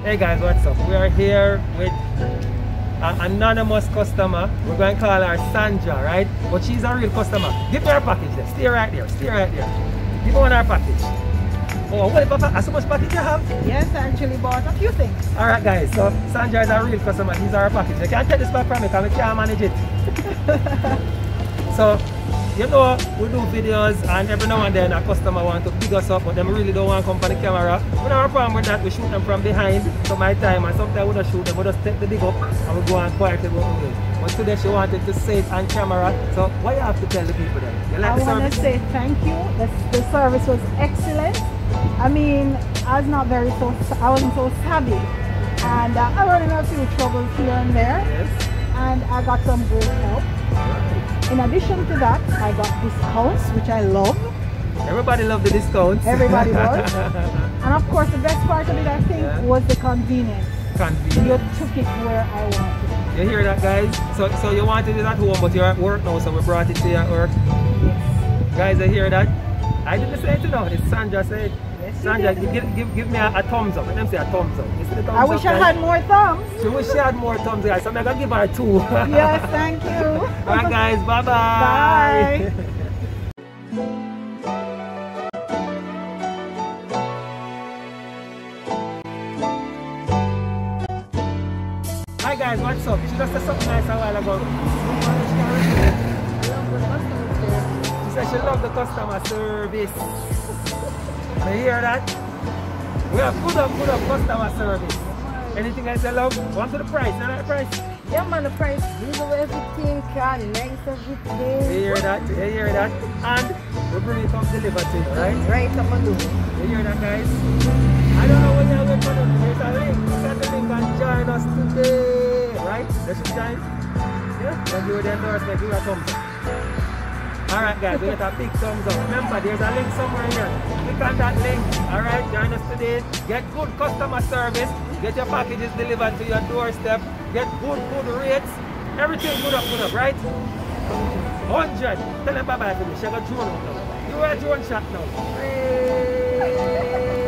Hey guys, what's up? We are here with an anonymous customer. We're going to call her Sandra, right? But she's a real customer. Give me her package there. Stay right there. Stay right there. Give me one her package. Oh, what how much package you have? Yes, I actually bought a few things. Alright guys, so Sandra is a real customer. These are her package. I can't take this back from me because I can't manage it. So, you know, we do videos and every now and then a customer wants to big us up, but they really don't want to come on the camera. We don't have a problem with that. We shoot them from behind, so my time, and sometimes we don't shoot them, we just take the big up and we go and quietly go away. But today she wanted to say it on camera, so what you have to tell the people then? You like I want to say thank you. The service was excellent. I mean, I wasn't so savvy, and I ran into a few troubles here and there, Yes. and I got some great help. In addition to that, I got discounts, which I love. Everybody love the discounts. Everybody does. And of course, the best part of it, I think, was the convenience. Convenient. You took it where I wanted. You hear that, guys? So you wanted it at home, but you're at work now, so we brought it to you at work. Yes. Guys, you hear that? I didn't say it, you know. It's Sandra said. Yes, Sandra, give me a thumbs up. Let them say a thumbs up. You see the thumbs I up, wish I guys? had more thumbs. She wish she had more thumbs, guys. So I'm gonna give her 2. Yes, thank you. Alright, guys. Bye-bye. Bye. Hi guys, what's up? She just said something nice a while ago. She said she loved the customer service. You hear that? We have good up customer service. Anything else you love? What's the price? Not the price? Yeah man, the price is everything, can nice everything. You hear that? You hear that? And we bring it up delivered to you, right? Right up and do. You hear that, guys? I don't know what you're going to do. There's a link. Look at the link and join us today. Right? Let's join. Yeah? Then give it the endorsement. Give it a thumbs up. Alright guys, we get a big thumbs up. Remember, there's a link somewhere here. Click on that link. Alright, join us today. Get good customer service. Get your packages delivered to your doorstep. Get good rates. Everything good up, right? 100. Tell them bye-bye to me. She got drone up now. You are a drone shot now. Hey.